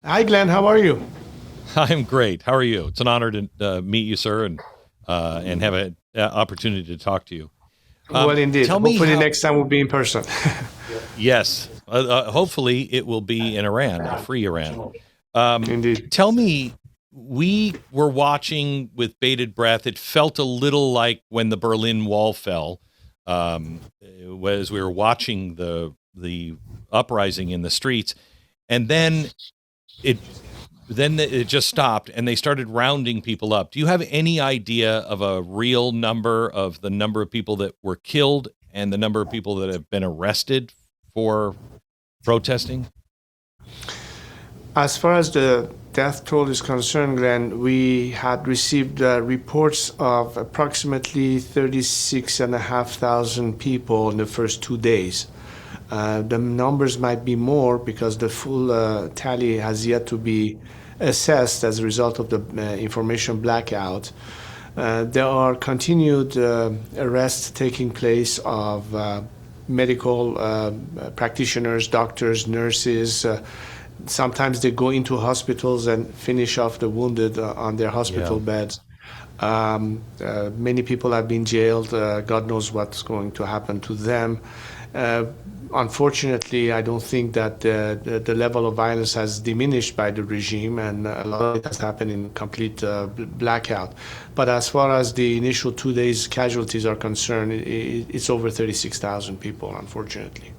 Hi, Glenn. How are you? I'm great. How are you? It's an honor to meet you, sir, and have an opportunity to talk to you. Well, indeed. Tell me Hopefully, how. next time we'll be in person. Yes, hopefully it will be in Iran, a free Iran. Indeed. Tell me, we were watching with bated breath. It felt a little like when the Berlin Wall fell, as we were watching the uprising in the streets, and it then it just stopped and they started rounding people up. Do you have any idea of a real number of the number of people that were killed and the number of people that have been arrested for protesting? As far as the death toll is concerned, Glenn, we had received reports of approximately 36,500 people in the first 2 days. The numbers might be more because the full tally has yet to be assessed as a result of the information blackout. There are continued arrests taking place of medical practitioners, doctors, nurses. Sometimes they go into hospitals and finish off the wounded on their Yeah. hospital beds. Many people have been jailed. God knows what's going to happen to them. Uh, Unfortunately, I don't think that the level of violence has diminished by the regime, and a lot of it has happened in complete blackout. But as far as the initial 2 days casualties are concerned, it's over 36,000 people, unfortunately.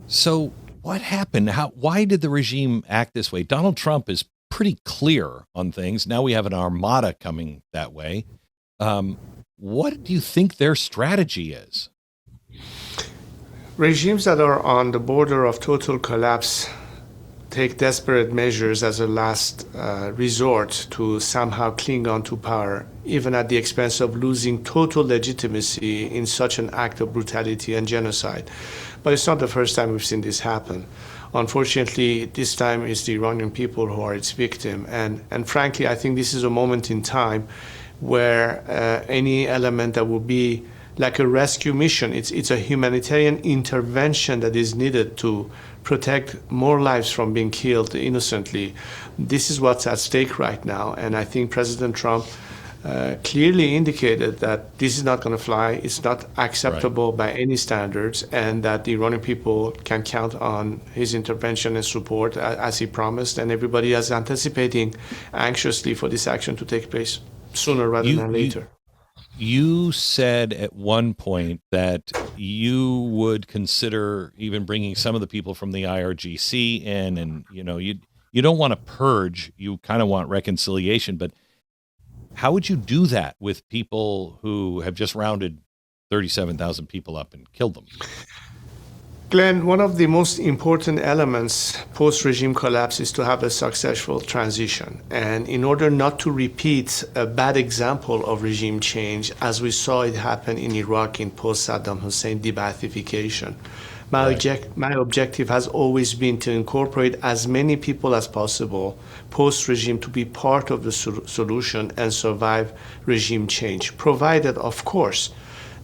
So what happened? Why did the regime act this way? Donald Trump is pretty clear on things. Now we have an armada coming that way. Um, what do you think their strategy is? Regimes that are on the border of total collapse take desperate measures as a last resort to somehow cling on to power, even at the expense of losing total legitimacy in such an act of brutality and genocide. But it's not the first time we've seen this happen. Unfortunately, this time it's the Iranian people who are its victim. And frankly, I think this is a moment in time where any element that would be like a rescue mission. It's a humanitarian intervention that is needed to protect more lives from being killed innocently. This is what's at stake right now, and I think President Trump clearly indicated that this is not going to fly. It's not Right. acceptable by any standards, and that the Iranian people can count on his intervention and support as he promised. And everybody is anticipating anxiously for this action to take place sooner rather You than you later. you said at one point that you would consider even bringing some of the people from the IRGC in, and you don't want to purge. You kind of want reconciliation, but how would you do that with people who have just rounded 37,000 people up and killed them? Glenn, one of the most important elements post regime collapse is to have a successful transition. And in order not to repeat a bad example of regime change, as we saw it happen in Iraq in post Saddam Hussein debathification, Right. my objective has always been to incorporate as many people as possible post regime to be part of the solution and survive regime change, provided, of course,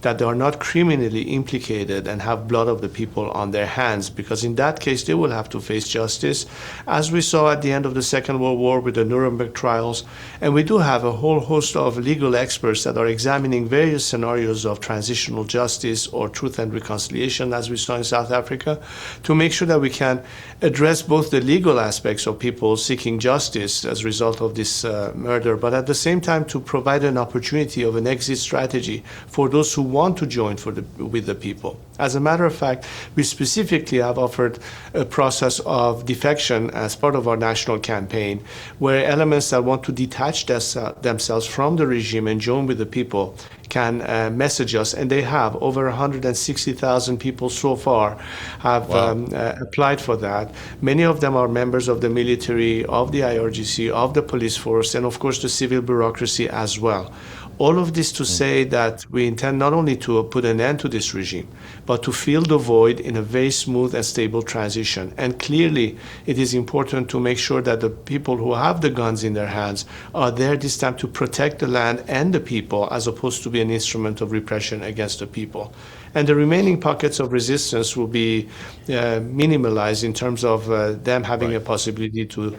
that they are not criminally implicated and have blood of the people on their hands, because in that case they will have to face justice, as we saw at the end of the Second World War with the Nuremberg trials. And we do have a whole host of legal experts that are examining various scenarios of transitional justice or truth and reconciliation, as we saw in South Africa, to make sure that we can address both the legal aspects of people seeking justice as a result of this murder, but at the same time to provide an opportunity of an exit strategy for those who want to join with the people. As a matter of fact, we specifically have offered a process of defection as part of our national campaign, where elements that want to detach themselves from the regime and join with the people can message us, and they have. Over 160,000 people so far have Wow. applied for that. Many of them are members of the military, of the IRGC, of the police force, and of course the civil bureaucracy as well. All of this to say that we intend not only to put an end to this regime, but to fill the void in a very smooth and stable transition. And clearly, it is important to make sure that the people who have the guns in their hands are there this time to protect the land and the people, as opposed to be an instrument of repression against the people. And the remaining pockets of resistance will be minimalized in terms of them having a possibility to,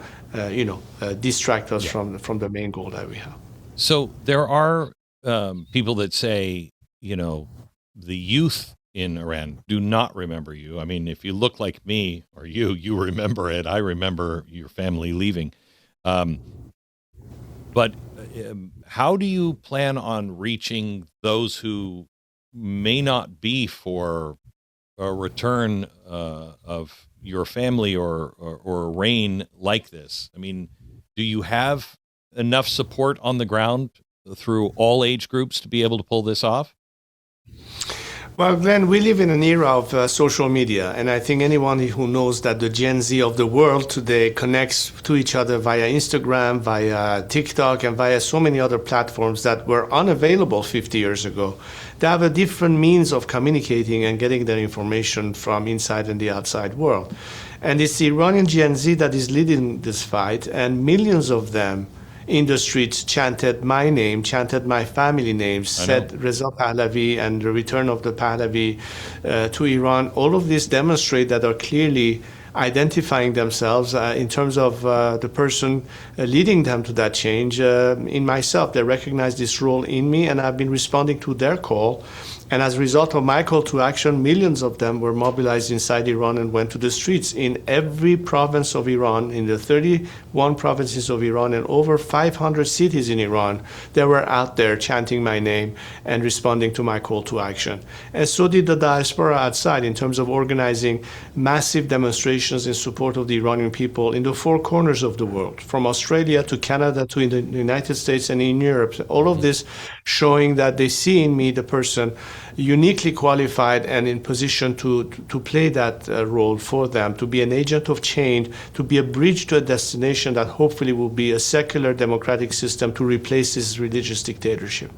distract us from the main goal that we have. So there are people that say, the youth in Iran do not remember you. I mean, if you look like me or you remember it. I remember your family leaving. But how do you plan on reaching those who may not be for a return of your family or a reign like this? I mean, do you have enough support on the ground through all age groups to be able to pull this off? Well, Glenn, we live in an era of social media, and I think anyone who knows that the Gen Z of the world today connects to each other via Instagram, via TikTok, and via so many other platforms that were unavailable 50 years ago. They have a different means of communicating and getting their information from inside and the outside world. And it's the Iranian Gen Z that is leading this fight, and millions of them in the streets chanted my name, chanted my family names, said Reza Pahlavi and the return of the Pahlavi to Iran. All of this demonstrate that are clearly identifying themselves in terms of the person leading them to that change in myself. They recognize this role in me, and I've been responding to their call. And as a result of my call to action, millions of them were mobilized inside Iran and went to the streets in every province of Iran, in the 31 provinces of Iran, and over 500 cities in Iran. They were out there chanting my name and responding to my call to action. And so did the diaspora outside in terms of organizing massive demonstrations in support of the Iranian people in the four corners of the world, from Australia to Canada to in the United States and in Europe. All of this showing that they see in me the person uniquely qualified and in position to play that role for them, to be an agent of change, to be a bridge to a destination that hopefully will be a secular democratic system to replace this religious dictatorship.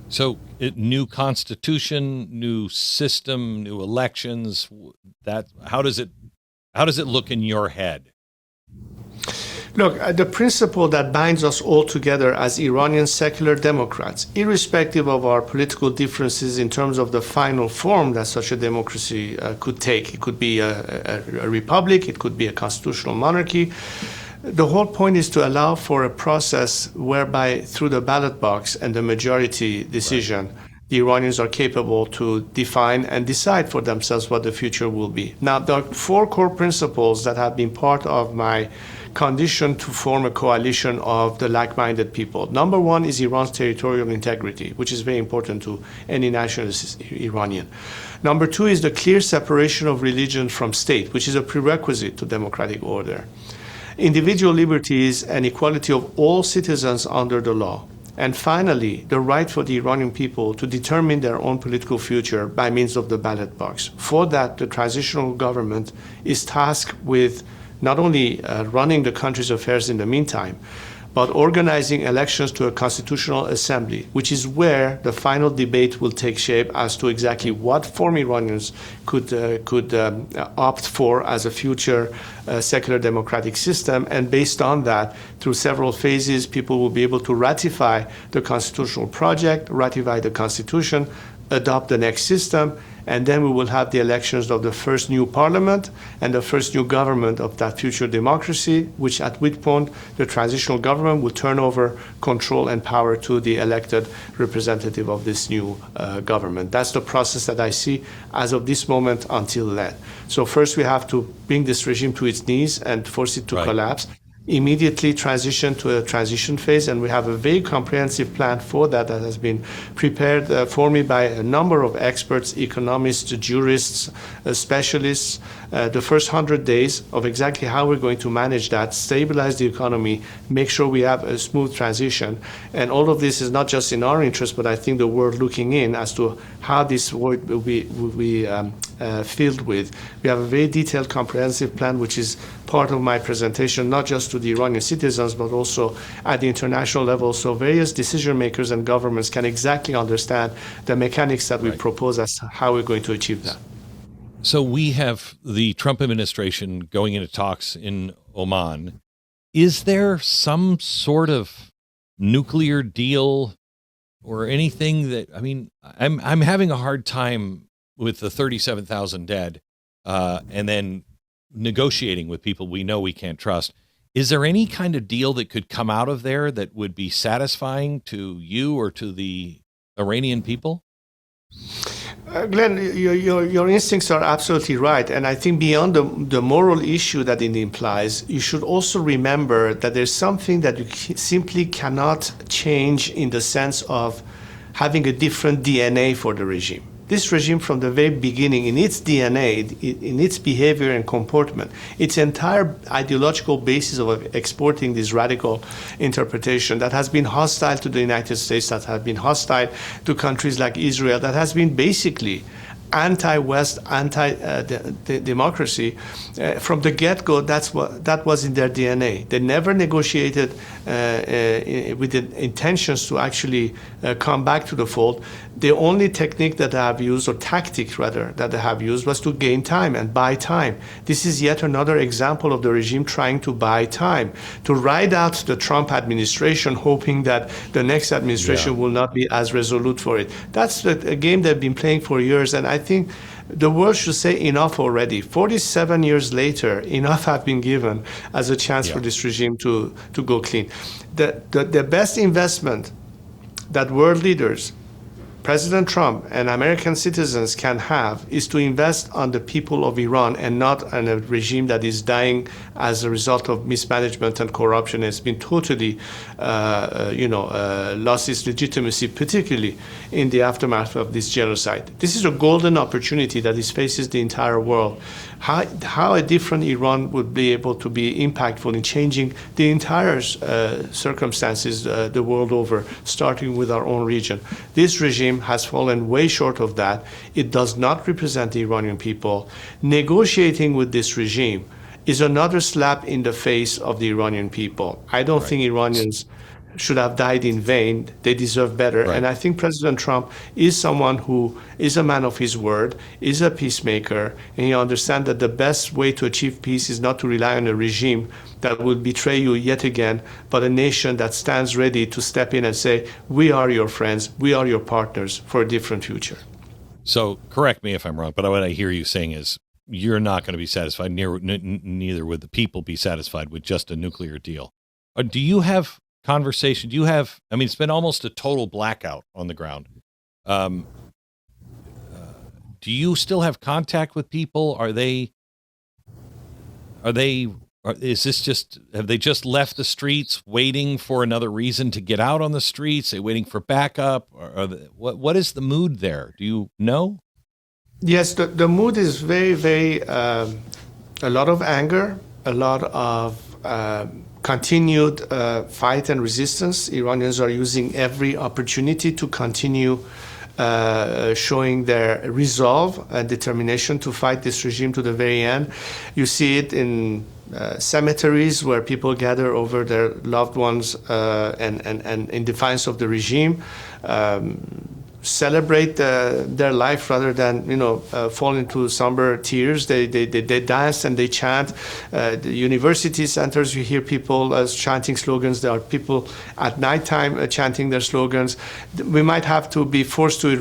So, new constitution, new system, new elections. How does it look in your head? Look, the principle that binds us all together as Iranian secular democrats, irrespective of our political differences in terms of the final form that such a democracy could take. It could be a republic, it could be a constitutional monarchy. The whole point is to allow for a process whereby through the ballot box and the majority decision, the Iranians are capable to define and decide for themselves what the future will be. Now, there are four core principles that have been part of my condition to form a coalition of the like-minded people. Number one is Iran's territorial integrity, which is very important to any nationalist Iranian. Number two is the clear separation of religion from state, which is a prerequisite to democratic order. Individual liberties and equality of all citizens under the law. And finally, the right for the Iranian people to determine their own political future by means of the ballot box. For that, the transitional government is tasked with not only running the country's affairs in the meantime, but organizing elections to a constitutional assembly, which is where the final debate will take shape as to exactly what form Iranians could opt for as a future secular democratic system. And based on that, through several phases, people will be able to ratify the constitutional project, ratify the constitution, adopt the next system, and then we will have the elections of the first new parliament and the first new government of that future democracy, which at which point the transitional government will turn over control and power to the elected representative of this new government. That's the process that I see as of this moment until then. So first we have to bring this regime to its knees and force it to collapse. Immediately transition to a transition phase, and we have a very comprehensive plan for that that has been prepared for me by a number of experts, economists, jurists, specialists. The first 100 days of exactly how we're going to manage that, stabilize the economy, make sure we have a smooth transition. And all of this is not just in our interest, but I think the world looking in as to how this will be filled with. We have a very detailed, comprehensive plan, which is part of my presentation, not just to the Iranian citizens, but also at the international level, so various decision makers and governments can exactly understand the mechanics that we propose as to how we're going to achieve that. So we have the Trump administration going into talks in Oman. Is there some sort of nuclear deal or anything that, I mean, I'm having a hard time with the 37,000 dead, and then negotiating with people we know we can't trust. Is there any kind of deal that could come out of there that would be satisfying to you or to the Iranian people? Glenn, your instincts are absolutely right. And I think beyond the moral issue that it implies, you should also remember that there's something that you simply cannot change in the sense of having a different DNA for the regime. This regime from the very beginning, in its DNA, in its behavior and comportment, its entire ideological basis of exporting this radical interpretation that has been hostile to the United States, that has been hostile to countries like Israel, that has been basically anti-West, anti-democracy. From the get-go, that was in their DNA. They never negotiated with the intentions to actually come back to the fold. The only technique that they have used, or tactic rather, that they have used was to gain time and buy time. This is yet another example of the regime trying to buy time, to ride out the Trump administration, hoping that the next administration will not be as resolute for it. That's a game they've been playing for years, and I think the world should say enough already. 47 years later, enough have been given as a chance for this regime to go clean. The best investment that world leaders, President Trump and American citizens can have is to invest on the people of Iran and not on a regime that is dying as a result of mismanagement and corruption. It's been totally, lost its legitimacy, particularly in the aftermath of this genocide. This is a golden opportunity that faces the entire world. How a different Iran would be able to be impactful in changing the entire circumstances the world over, starting with our own region. This regime has fallen way short of that. It does not represent the Iranian people. Negotiating with this regime is another slap in the face of the Iranian people. I don't think Iranians should have died in vain. They deserve better. And I think President Trump is someone who is a man of his word, is a peacemaker, and he understands that the best way to achieve peace is not to rely on a regime that will betray you yet again, but a nation that stands ready to step in and say, we are your friends, we are your partners for a different future. So correct me if I'm wrong, but what I hear you saying is you're not going to be satisfied, neither would the people be satisfied with just a nuclear deal. Do you have conversation? Do you have, I mean, it's been almost a total blackout on the ground. Do you still have contact with people? Is this just, have they just left the streets waiting for another reason to get out on the streets? Are they waiting for backup? What is the mood there? Do you know? Yes, the mood is very, very, a lot of anger, a lot of continued fight and resistance. Iranians are using every opportunity to continue showing their resolve and determination to fight this regime to the very end. You see it in cemeteries where people gather over their loved ones and in defiance of the regime. Celebrate their life rather than fall into somber tears. They dance and they chant. The university centers, you hear people chanting slogans. There are people at nighttime chanting their slogans. We might have to be forced to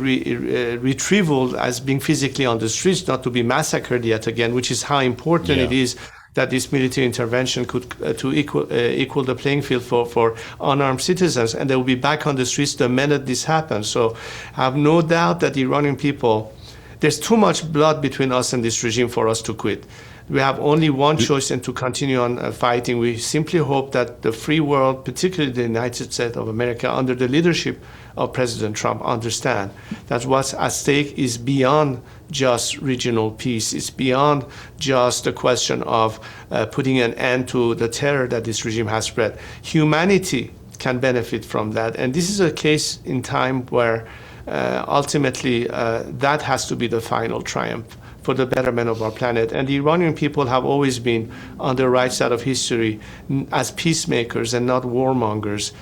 retrieval as being physically on the streets, not to be massacred yet again, which is how important it is that this military intervention could to equal the playing field for unarmed citizens, and they will be back on the streets the minute this happens. So I have no doubt that the Iranian people, there's too much blood between us and this regime for us to quit. We have only one choice, and to continue on fighting. We simply hope that the free world, particularly the United States of America, under the leadership of President Trump, understand that what's at stake is beyond just regional peace. It's beyond just the question of putting an end to the terror that this regime has spread. Humanity can benefit from that. And this is a case in time where ultimately that has to be the final triumph for the betterment of our planet. And the Iranian people have always been on the right side of history as peacemakers and not warmongers.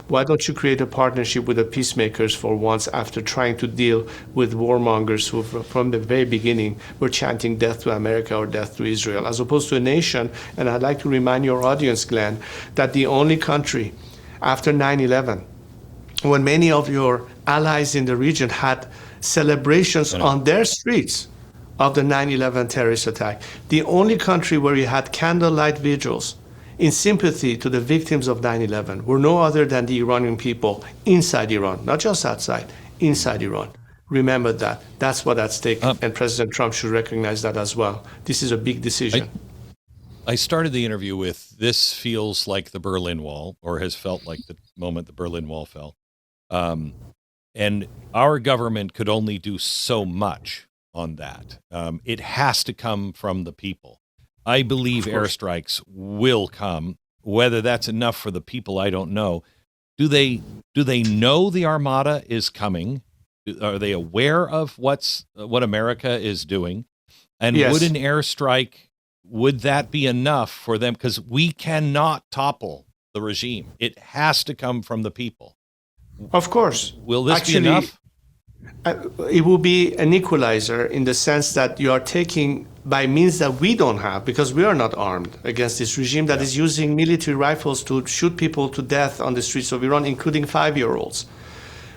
Why don't you create a partnership with the peacemakers for once, after trying to deal with warmongers who from the very beginning were chanting death to America or death to Israel, as opposed to a nation. And I'd like to remind your audience, Glenn, that the only country after 9/11, when many of your allies in the region had celebrations on their streets of the 9/11 terrorist attack, the only country where you had candlelight vigils in sympathy to the victims of 9/11 were no other than the Iranian people inside Iran, not just outside, inside Iran. Remember that. That's what at stake, and President Trump should recognize that as well. This is a big decision. I started the interview with, this feels like the Berlin Wall, or has felt like the moment the Berlin Wall fell. And our government could only do so much on that. It has to come from the people. I believe airstrikes will come. Whether that's enough for the people, I don't know. Do they know the Armada is coming? Are they aware of what America is doing? And yes. Would an airstrike, would that be enough for them? Because we cannot topple the regime. It has to come from the people. Of course. Will this be enough? It will be an equalizer in the sense that you are taking by means that we don't have, because we are not armed against this regime that is using military rifles to shoot people to death on the streets of Iran, including 5-year-olds.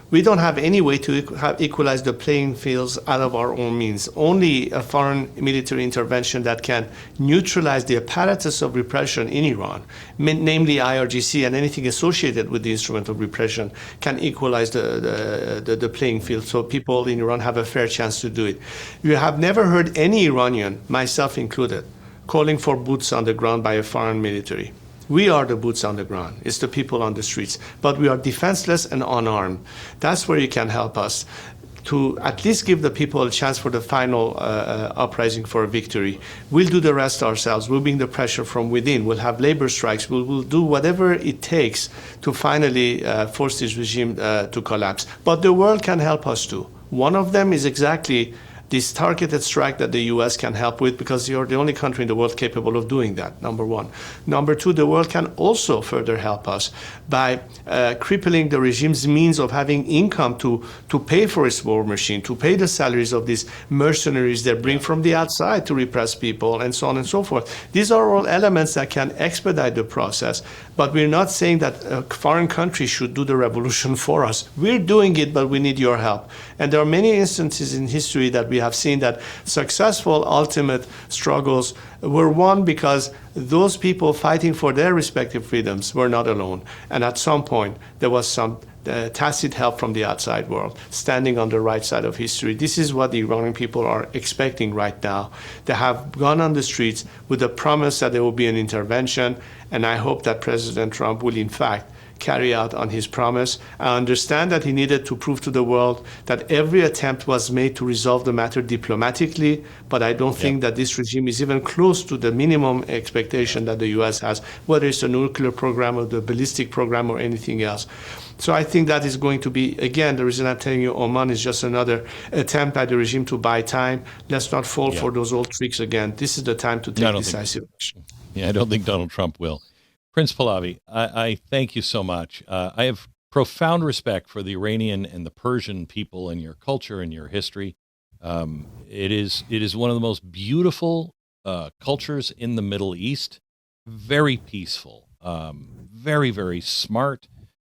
We don't have any way to equalize the playing fields out of our own means. Only a foreign military intervention that can neutralize the apparatus of repression in Iran, namely IRGC and anything associated with the instrument of repression, can equalize the playing field so people in Iran have a fair chance to do it. You have never heard any Iranian, myself included, calling for boots on the ground by a foreign military. We are the boots on the ground. It's the people on the streets. But we are defenseless and unarmed. That's where you can help us to at least give the people a chance for the final uprising for a victory. We'll do the rest ourselves. We'll bring the pressure from within. We'll have labor strikes. We'll do whatever it takes to finally force this regime to collapse. But the world can help us too. One of them is exactly this targeted strike that the U.S. can help with, because you're the only country in the world capable of doing that, number one. Number two, the world can also further help us by crippling the regime's means of having income to pay for its war machine, to pay the salaries of these mercenaries they bring from the outside to repress people, and so on and so forth. These are all elements that can expedite the process, but we're not saying that a foreign country should do the revolution for us. We're doing it, but we need your help. And there are many instances in history that we have seen that successful ultimate struggles were won because those people fighting for their respective freedoms were not alone. And at some point, there was some tacit help from the outside world, standing on the right side of history. This is what the Iranian people are expecting right now. They have gone on the streets with the promise that there will be an intervention, and I hope that President Trump will, in fact, carry out on his promise. I understand that he needed to prove to the world that every attempt was made to resolve the matter diplomatically, but I don't think that this regime is even close to the minimum expectation that the U.S. has, whether it's the nuclear program or the ballistic program or anything else. So I think that is going to be, again, the reason I'm telling you Oman is just another attempt by the regime to buy time. Let's not fall for those old tricks again. This is the time to take decisive action. I don't think Donald Trump will. Prince Pahlavi, I thank you so much. I have profound respect for the Iranian and the Persian people and your culture and your history. It is one of the most beautiful cultures in the Middle East, very peaceful, very, very smart,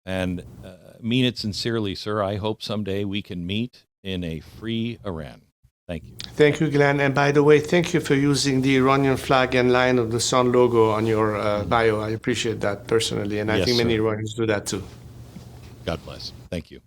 and mean it sincerely, sir. I hope someday we can meet in a free Iran. Thank you. Thank you, Glenn. And by the way, thank you for using the Iranian flag and Lion of the Sun logo on your bio. I appreciate that personally. And I think many Iranians do that too. God bless. Thank you.